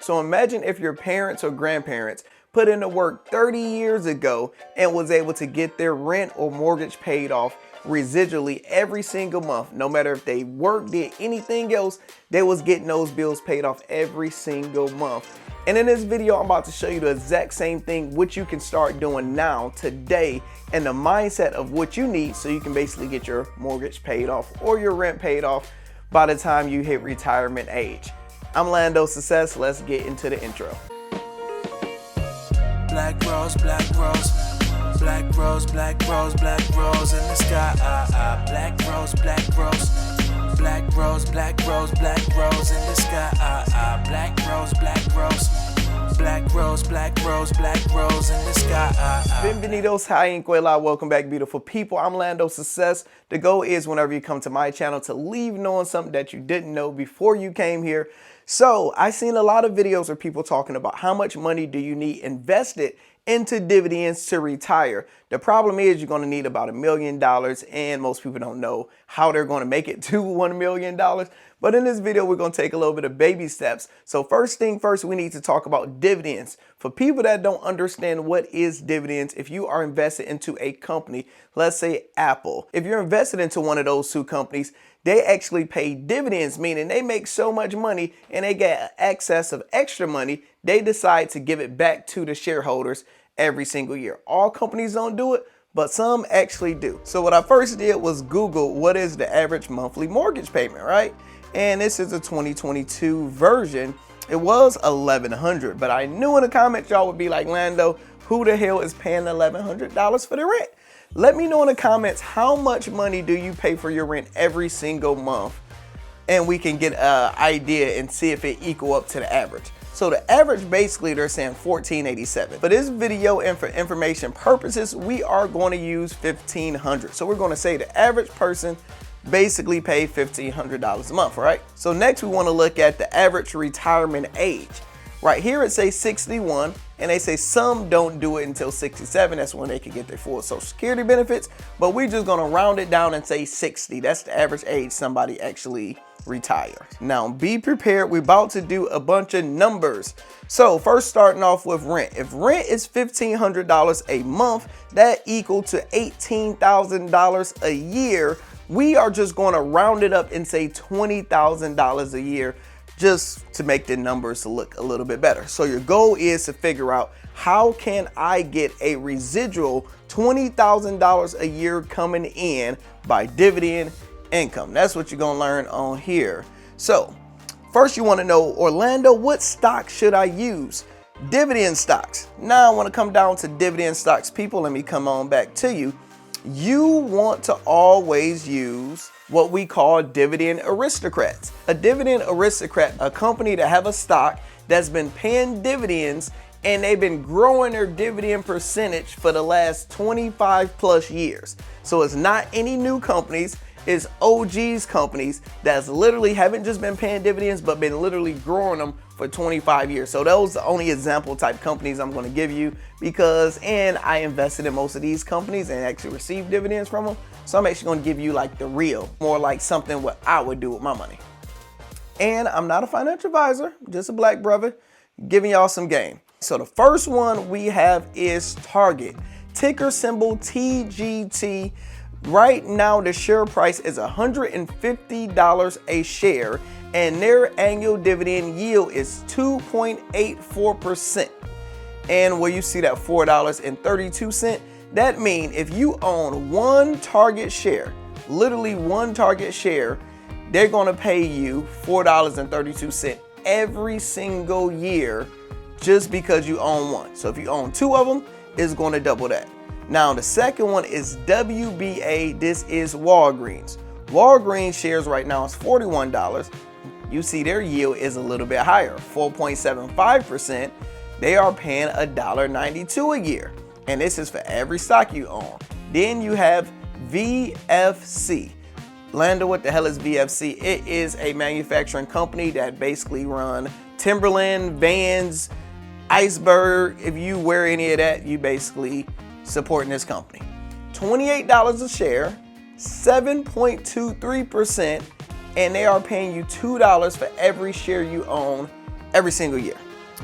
So imagine if your parents or grandparents put in the work 30 years ago and was able to get their rent or mortgage paid off residually every single month. No matter if they worked, did anything else, they was getting those bills paid off every single month. And in this video, I'm about to show you the exact same thing, which you can start doing now, today, and the mindset of what you need so you can basically get your mortgage paid off or your rent paid off by the time you hit retirement age. I'm Lando Success. Let's get into the intro. Black rose, black rose, black rose, black rose, black rose in the sky. Black rose, black rose, black rose, black rose, black rose in the sky. Black rose, black rose, black rose, black rose, black rose in the sky. Bienvenidos, hi, Inquela. Welcome back, beautiful people. I'm Lando Success. The goal is whenever you come to my channel to leave knowing something that you didn't know before you came here. So I've seen a lot of videos of people talking about how much money do you need invested into dividends to retire. The problem is you're going to need about $1 million, and most people don't know how they're going to make it to $1 million. But in this video, we're going to take a little bit of baby steps. So first thing first, we need to talk about dividends. For people that don't understand what is dividends, if you are invested into a company, let's say Apple, if you're invested into one of those two companies, they actually pay dividends, meaning they make so much money and they get excess of extra money, they decide to give it back to the shareholders every single year. All companies don't do it, but some actually do. So what I first did was Google what is the average monthly mortgage payment, right? And this is a 2022 version. It was $1,100, but I knew in the comments y'all would be like, Lando, who the hell is paying $1,100 for the rent? Let me know in the comments, how much money do you pay for your rent every single month? And we can get an idea and see if it equal up to the average. So the average, basically, they're saying $1,487. For this video and for information purposes, we are going to use $1,500. So we're going to say the average person basically pay $1,500 a month, right? So next we want to look at the average retirement age. Right here it says 61, and they say some don't do it until 67. That's when they can get their full Social Security benefits, but we're just gonna round it down and say 60. That's the average age somebody actually retires. Now be prepared, we're about to do a bunch of numbers. So first, starting off with rent. If rent is $1,500 a month, that equal to $18,000 a year. We are just gonna round it up and say $20,000 a year, just to make the numbers look a little bit better. So your goal is to figure out, how can I get a residual $20,000 a year coming in by dividend income? That's what you're gonna learn on here. So first you wanna know, Orlando, what stock should I use? Dividend stocks. Now I wanna come down to dividend stocks. People, let me come on back to you. You want to always use what we call dividend aristocrats. A dividend aristocrat, a company that have a stock that's been paying dividends and they've been growing their dividend percentage for the last 25 plus years. So it's not any new companies, it's OG's companies that's literally haven't just been paying dividends, but been literally growing them for 25 years. So those are the only example type companies I'm going to give you, because I invested in most of these companies and actually received dividends from them. So I'm actually going to give you like the real, more like something what I would do with my money. And I'm not a financial advisor, just a black brother giving y'all some game. So the first one we have is Target, ticker symbol TGT. Right now the share price is $150 a share, and their annual dividend yield is 2.84%. And where you see that $4.32, that means if you own one Target share, literally one Target share, they're gonna pay you $4.32 every single year just because you own one. So if you own two of them, it's gonna double that. Now the second one is WBA. This is Walgreens. Walgreens shares right now is $41. You see their yield is a little bit higher, 4.75%. They are paying $1.92 a year. And this is for every stock you own. Then you have VFC. Lando, what the hell is VFC? It is a manufacturing company that basically run Timberland, Vans, Iceberg. If you wear any of that, you basically supporting this company. $28 a share, 7.23%, and they are paying you $2 for every share you own every single year.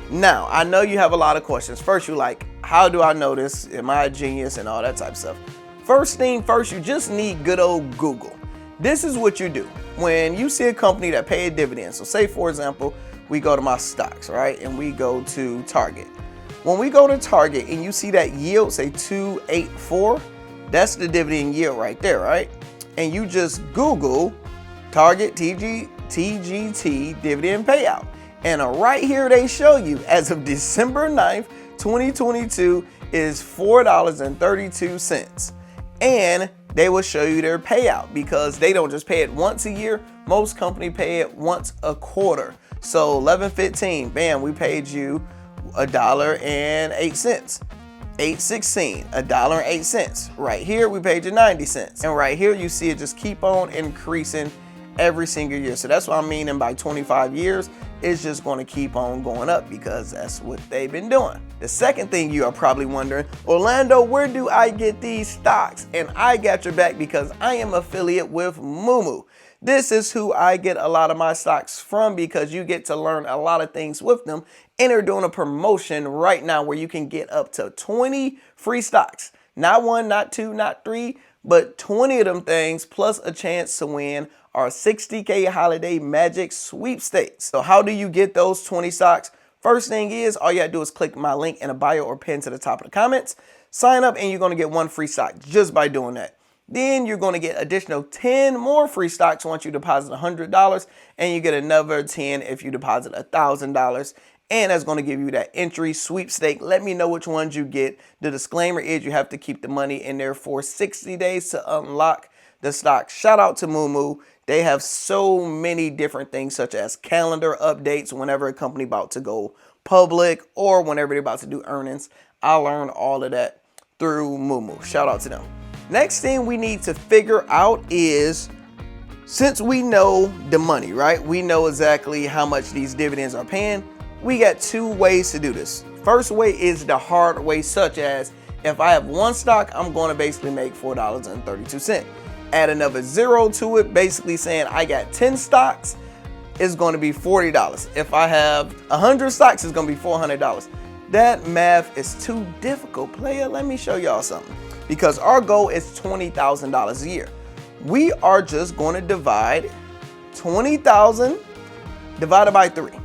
Now, I know you have a lot of questions. First, you're like, how do I know this? Am I a genius and all that type of stuff? First thing first, you just need good old Google. This is what you do. When you see a company that pay a dividend, so say for example, we go to my stocks, right? And we go to Target. When we go to Target and you see that yield, say 284, that's the dividend yield right there, right? And you just Google Target TGT dividend payout. And right here they show you as of December 9th, 2022 is $4.32. And they will show you their payout because they don't just pay it once a year. Most companies pay it once a quarter. So 11/15, bam, we paid you $1.08. 8/16, $1.08. Right here, we paid you 90 cents. And right here, you see it just keep on increasing every single year. So that's what I'm meaning by 25 years. It's just going to keep on going up because that's what they've been doing. The second thing you are probably wondering, Orlando, where do I get these stocks? And I got your back because I am affiliate with Moomoo. This is who I get a lot of my stocks from because you get to learn a lot of things with them. And they're doing a promotion right now where you can get up to 20 free stocks. Not one, not two, not three, but 20 of them things plus a chance to win our 60K holiday magic sweepstakes. So how do you get those 20 stocks? First thing is, all you gotta do is click my link in a bio or pin to the top of the comments, sign up, and you're gonna get one free stock just by doing that. Then you're gonna get additional 10 more free stocks once you deposit $100, and you get another 10 if you deposit $1,000. And that's going to give you that entry sweepstake. Let me know which ones you get. The disclaimer is you have to keep the money in there for 60 days to unlock the stock. Shout out to Moomoo. They have so many different things such as calendar updates whenever a company about to go public or whenever they're about to do earnings. I learned all of that through Moomoo. Shout out to them. Next thing we need to figure out is, since we know the money, right? We know exactly how much these dividends are paying. We got two ways to do this. First way is the hard way, such as if I have one stock, I'm going to basically make $4.32. Add another zero to it, basically saying I got 10 stocks, it's going to be $40. If I have 100 stocks, it's going to be $400. That math is too difficult, player. Let me show y'all something. Because our goal is $20,000 a year. We are just going to divide 20,000 divided by 3.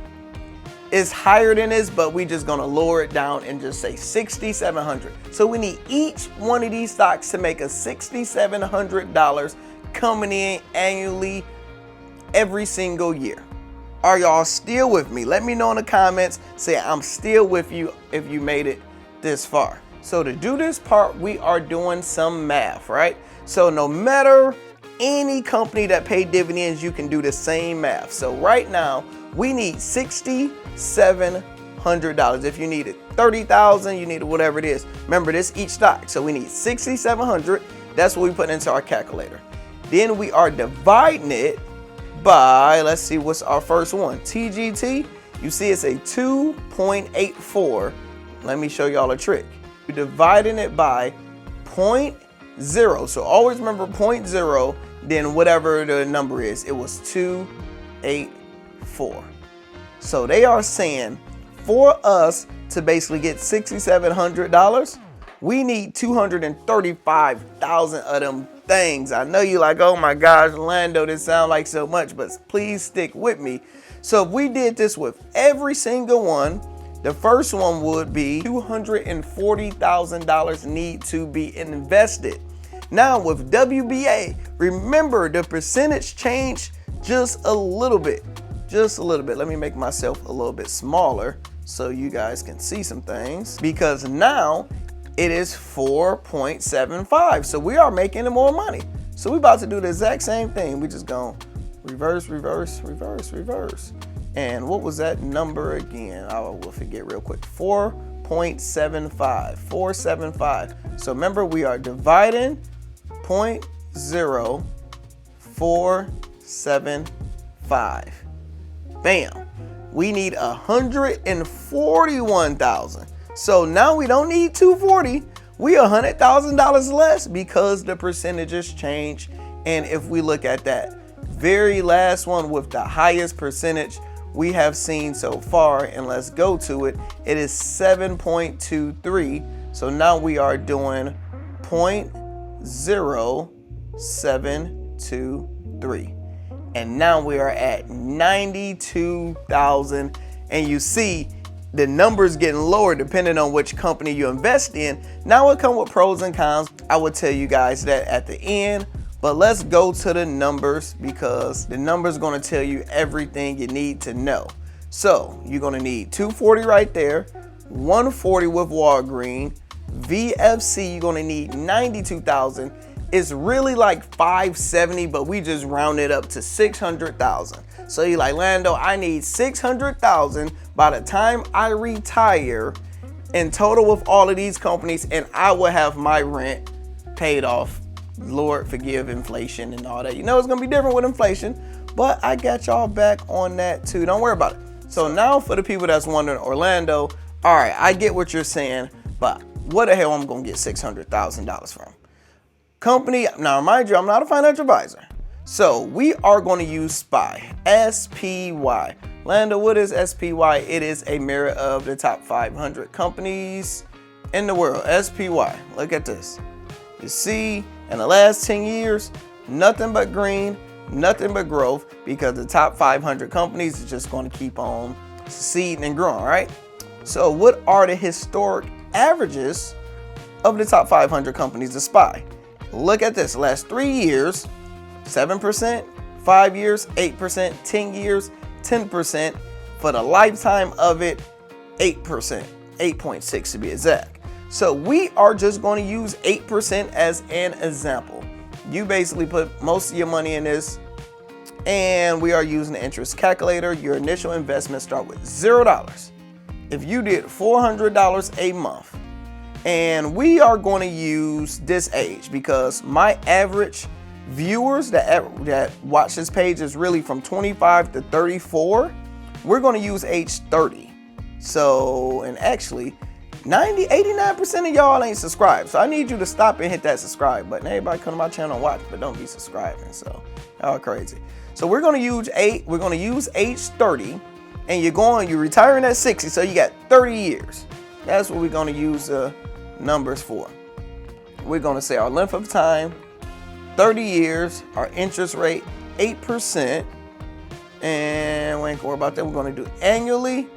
It's higher than this, but we just gonna lower it down and just say 6,700. So we need each one of these stocks to make a $6,700 coming in annually every single year. Are y'all still with me? Let me know in the comments. Say I'm still with you if you made it this far. So to do this part, we are doing some math, right? So no matter any company that pay dividends, you can do the same math. So right now, we need $6,700. If you needed 30,000, you needed whatever it is. Remember, this each stock. So we need 6,700. That's what we put into our calculator. Then we are dividing it by, let's see, what's our first one? TGT. You see it's a 2.84. Let me show y'all a trick. We're dividing it by 0.0. So always remember 0.0, then whatever the number is. It was 284. So they are saying for us to basically get $6,700, we need 235,000 of them things. I know you're like, oh my gosh, Orlando, this sounds like so much, but please stick with me. So if we did this with every single one, the first one would be $240,000 need to be invested. Now with WBA, remember the percentage changed just a little bit. Just a little bit. Let me make myself a little bit smaller so you guys can see some things, because now it is 4.75. So we are making more money. So we're about to do the exact same thing. We just go reverse, reverse, reverse, reverse. And what was that number again? I will forget real quick. 4.75. 475. So remember, we are dividing 0.0475. Bam. We need 141,000. So now we don't need 240. We $100,000 less because the percentages change. And if we look at that very last one with the highest percentage, we have seen so far, and let's go to it, it is 7.23. So now we are doing 0.0723. And now we are at 92,000. And you see the numbers getting lower depending on which company you invest in. Now it comes with pros and cons. I will tell you guys that at the end, but let's go to the numbers because the numbers are going to tell you everything you need to know. So you're going to need 240 right there, 140 with Walgreen, VFC you're going to need 92,000. It's really like 570, but we just rounded up to 600,000. So you're like, Lando, I need 600,000 by the time I retire in total with all of these companies, and I will have my rent paid off. Lord forgive inflation and all that. You know it's gonna be different with inflation, but I got y'all back on that too. Don't worry about it. So now for the people that's wondering, Orlando, all right, I get what you're saying, but what the hell I'm gonna get $600,000 from? Company, now mind you, I'm not a financial advisor. So we are going to use SPY, SPY. Lando, what is SPY? It is a mirror of the top 500 companies in the world. SPY, look at this. You see, in the last 10 years, nothing but green, nothing but growth, because the top 500 companies is just going to keep on succeeding and growing, right? So what are the historic averages of the top 500 companies to SPY? Look at this, last 3 years, 7%, 5 years, 8%, 10 years, 10%. For the lifetime of it, 8%, 8.6 to be exact. So we are just going to use 8% as an example. You basically put most of your money in this, and we are using the interest calculator. Your initial investment start with $0. If you did $400 a month, and we are going to use this age because my average viewers that watch this page is really from 25 to 34. We're going to use age 30. So, and actually 89% of y'all ain't subscribed. So I need you to stop and hit that subscribe button. Everybody come to my channel and watch, but don't be subscribing. So y'all crazy. So we're going to use age 30, and you're retiring at 60. So you got 30 years. That's what we're going to use numbers for. We're going to say our length of time, 30 years, our interest rate, 8%, and we ain't worry about that. We're going to do annually,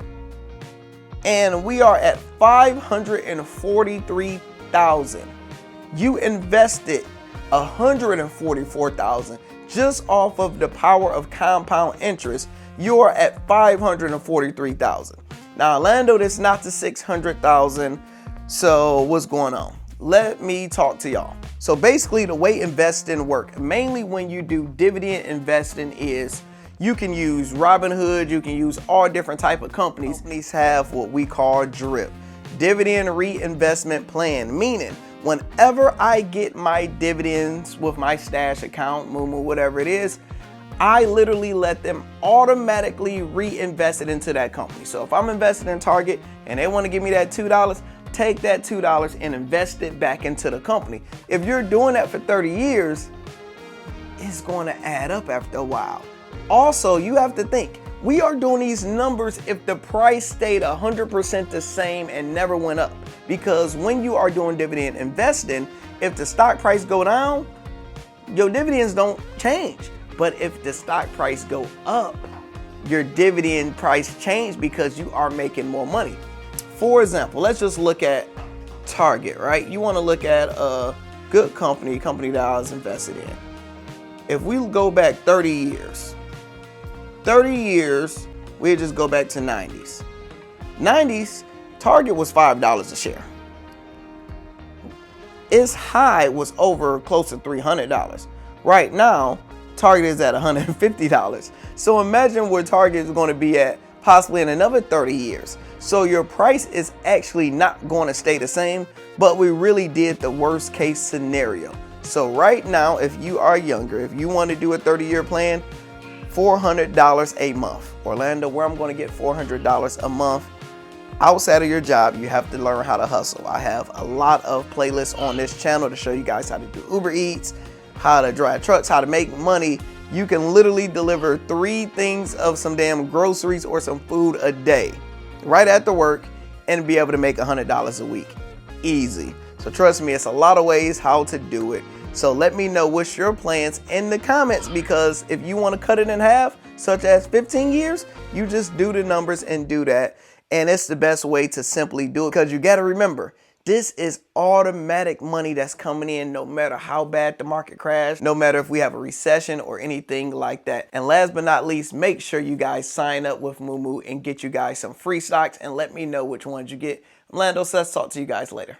and we are at 543,000. You invested 144,000 just off of the power of compound interest. You are at 543,000. Now, Orlando, that's not the 600,000. So what's going on? Let me talk to y'all. So basically the way investing work, mainly when you do dividend investing, is you can use Robinhood, you can use all different type of companies. Companies have what we call DRIP, dividend reinvestment plan, meaning whenever I get my dividends with my stash account, Moomoo, whatever it is, I literally let them automatically reinvest it into that company. So if I'm invested in Target and they want to give me that $2, take that $2 and invest it back into the company. If you're doing that for 30 years, it's going to add up after a while. Also, you have to think, we are doing these numbers if the price stayed 100% the same and never went up. Because when you are doing dividend investing, if the stock price go down, your dividends don't change. But if the stock price go up, your dividend price change because you are making more money. For example, let's just look at Target, right? You want to look at a good company that I was invested in. If we go back 30 years, we just go back to 90s. 90s, Target was $5 a share. Its high was over close to $300. Right now, Target is at $150. So imagine where Target is going to be at possibly in another 30 years. So your price is actually not going to stay the same, but we really did the worst case scenario. So right now, if you are younger, if you want to do a 30-year plan, $400 a month. Orlando, where I'm going to get $400 a month outside of your job, you have to learn how to hustle. I have a lot of playlists on this channel to show you guys how to do Uber Eats, how to drive trucks, how to make money you can literally deliver 3 things of some damn groceries or some food a day right after work and be able to make $100 a week. Easy. So trust me, it's a lot of ways how to do it. So let me know what's your plans in the comments, because if you want to cut it in half, such as 15 years, you just do the numbers and do that. And it's the best way to simply do it, because you got to remember, this is automatic money that's coming in no matter how bad the market crash, no matter if we have a recession or anything like that. And last but not least, make sure you guys sign up with Moomoo and get you guys some free stocks and let me know which ones you get. I'm Lando Says, talk to you guys later.